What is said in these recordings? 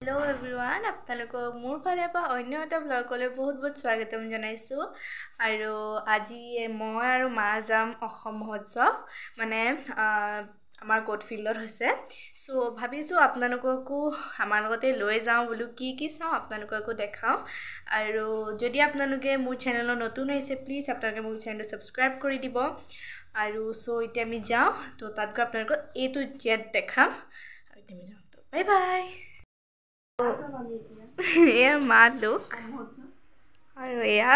Hello everyone, আপোনালোকক মোৰ ফালৰ পৰা অন্য এটা ব্লগলৈ বহুত স্বাগতম জনাইছো আৰু আজি মই আৰু মা যাম অসম মহোৎসৱ মানে আমাৰ কোট ফিল্ডত হৈছে সো ভাবিছো আপোনালোককো আমাৰ লগতে লৈ যাওঁ বলু কি চাওঁ আপোনালোককো দেখাও আৰু যদি আপোনালোকে মোৰ চেনেলত নতুন হৈছে প্লিজ আপোনালোকে মোৰ চেনেলটো সাবস্ক্ৰাইব কৰি দিব আৰু সো এতিয়া আমি যাওঁ তো তাত গৈ আপোনালোকক A to Z দেখাম আৰু এতিয়া আমি যাওঁ তো বাই বাই এয়া মা লোক আৰু এয়া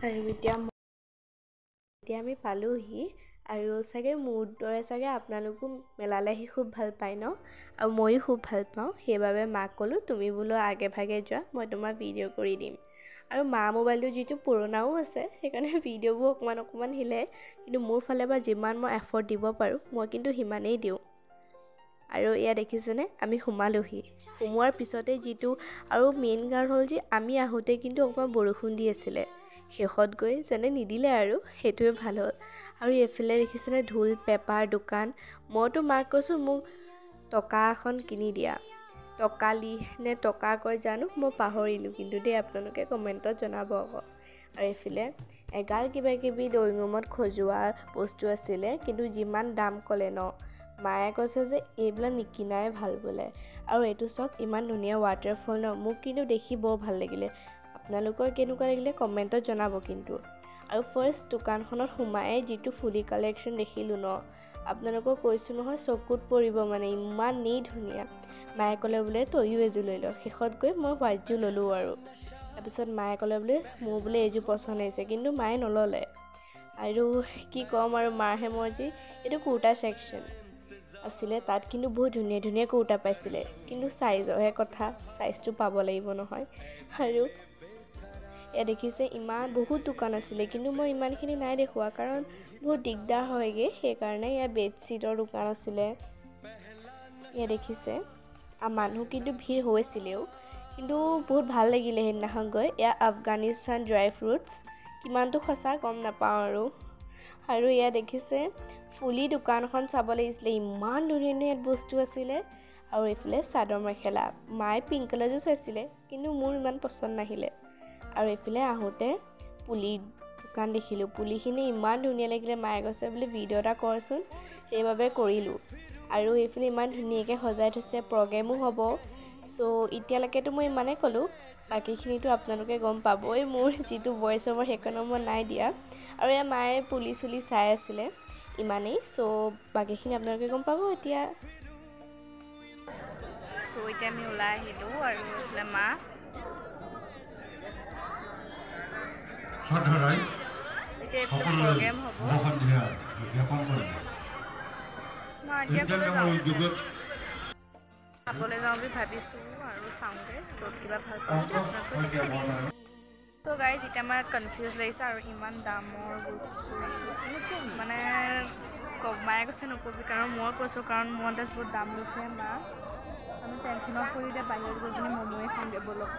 আৰু এতিয়া আমি পালোহি আৰু চাগে মোৰ দৰে চাগে আপোনালোকো মেলালৈ আহি খুব ভাল পায় ন আৰু ময়ো খুব ভাল পাওঁ সেইবাবে মাক ক'লো তুমি বোলো আগে ভাগে যোৱা মই তোমাক ভিডিঅ' কৰি দিম আৰু মা মোবাইলটো যিটো পুৰণাও আছে সেইকাৰণে ভিডিঅ'বোৰ অকণমান হিলে কিন্তু মোৰ ফালে পৰা যিমান মই এফৰ্ট দিব পাৰোঁ মই কিন্তু সিমানেই দিওঁ আৰু এয়া দেখিছেনে আমি সোমালোহি সোমোৱাৰ পিছতে যিটো আৰু মেইন কাৰণ হ'ল যে আমি আহোঁতে কিন্তু অকণমান বৰষুণ দি আছিলে শেষত গৈ যেনে নিদিলে আৰু সেইটোৱে ভাল হ'ল আৰু এফালে দেখিছেনে ঢোল পেপাৰ দোকান মইতো মাক কৈছোঁ মোক টকা এখন কিনি দিয়া টকালি নে টকা কয় জানো মই পাহৰিলোঁ কিন্তু দেই আপোনালোকে কমেণ্টত জনাব আকৌ আৰু এফালে এগাল কিবাকিবি ড্ৰয়িং ৰুমত সজোৱা বস্তু আছিলে কিন্তু যিমান দাম ক'লে ন মায়ে কৈছে যে এইবিলাক নিকিনাই ভাল বোলে আৰু এইটো চাওক ইমান ধুনীয়া ৱাটাৰফল ন মোক কিন্তু দেখি বৰ ভাল লাগিলে আপোনালোকৰ কেনেকুৱা লাগিলে কমেণ্টত জনাব কিন্তু আৰু ফাৰ্ষ্ট দোকানখনত সোমাই যিটো ফুলি কালেকশ্যন দেখিলোঁ ন আপোনালোকক কৈছোঁ নহয় চকুত পৰিব মানে ইমানেই ধুনীয়া মায়ে ক'লে বোলে তয়ো এযোৰ লৈ ল শেষত গৈ মই হোৱাইটযোৰ ল'লোঁ আৰু তাৰপিছত মায়ে ক'লে বোলে মোৰ বোলে এইযোৰ পচন্দ হৈছে কিন্তু মায়ে নল'লে আৰু কি ক'ম আৰু মাৰহে মৰ্জি এইটো কুৰ্তা ছেকশ্যন আছিলে তাত কিন্তু বহুত ধুনীয়া কুৰ্তা পাইছিলে কিন্তু সাইজৰহে কথা সাইজটো পাব লাগিব নহয় আৰু এয়া দেখিছে ইমান বহুত দোকান আছিলে কিন্তু মই ইমানখিনি নাই দেখুৱা কাৰণ বহুত দিগদাৰ হয়গে সেইকাৰণে এয়া বেডশ্বীটৰ দোকান আছিলে এয়া দেখিছে মানুহ কিন্তু ভিৰ হৈছিলেও কিন্তু বহুত ভাল লাগিলে সেইদিনাখন গৈ এয়া আফগানিস্তান ড্ৰাই ফ্ৰুটছ কিমানটো সঁচা গম নাপাওঁ আৰু এয়া দেখিছে ফুলি দোকানখন চাব লাগিছিলে ইমান ধুনীয়া বস্তু আছিলে আৰু এইফালে চাদৰ মেখেলা মায়ে পিংক কালাৰযোৰ চাইছিলে কিন্তু মোৰ ইমান পচন্দ নাহিলে আৰু এইফালে আহোঁতে পুলি দোকান দেখিলোঁ পুলিখিনি ইমান ধুনীয়া লাগিলে মায়ে কৈছে বোলে ভিডিঅ' এটা কৰচোন সেইবাবে কৰিলোঁ আৰু এইফালে ইমান ধুনীয়াকৈ সজাই থৈছে প্ৰগ্ৰেমো হ'ব চ' এতিয়ালৈকেতো মই ইমানেই ক'লোঁ বাকীখিনিতো আপোনালোকে গম পাবই মোৰ যিটো ভইচ অভাৰ সেইকাৰণে মই নাই দিয়া আৰু এয়া মায়ে পুলি চুলি চাই আছিলে ইমানেই চ' বাকীখিনি আপোনালোকে গম পাব এতিয়া চ' এতিয়া আমি ওলাই আহিলোঁ আৰু এইফালে মা এতিয়া প্ৰগ্ৰেম হ'ব চাবলৈ যাওঁ বুলি ভাবিছোঁ আৰু চাওঁগৈ য'ত কিবা ভাল পাওঁ ত' গাইজ এতিয়া মানে কনফিউজ লাগিছে আৰু ইমান দামৰ বস্তু মানে মায়ে কৈছে নকবি কাৰণ মই কৈছোঁ কাৰণ মোৰ তাত বহুত দাম লৈছে মা আমি টেনশ্যনত পৰি এতিয়া বাহিৰত গৈ পিনে ম'ম'য়ে খাওঁগৈ ব'লক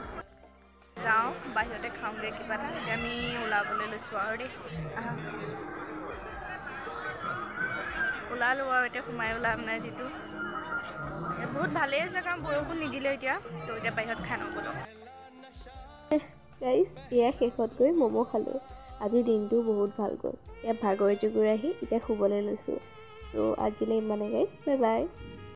যাওঁ বাহিৰতে খাওঁগৈ কিবা এটা এতিয়া আমি ওলাবলৈ লৈছোঁ আৰু দেই ওলালোঁ আৰু এতিয়া সোমাই ওলাম নাই যিটো বহুত ভালেই আছে কাৰণ বৰষুণ নিদিলে এতিয়া তো এতিয়া বাহিৰত খাই লওঁ ব'লক গাইজ এয়া শেষত গৈ ম'ম' খালোঁ আজিৰ দিনটো বহুত ভাল গ'ল এয়া ভাগৰ জুগুৰ আহি এতিয়া শুবলৈ লৈছোঁ চ' আজিলৈ ইমানে গাইজ বাই বাই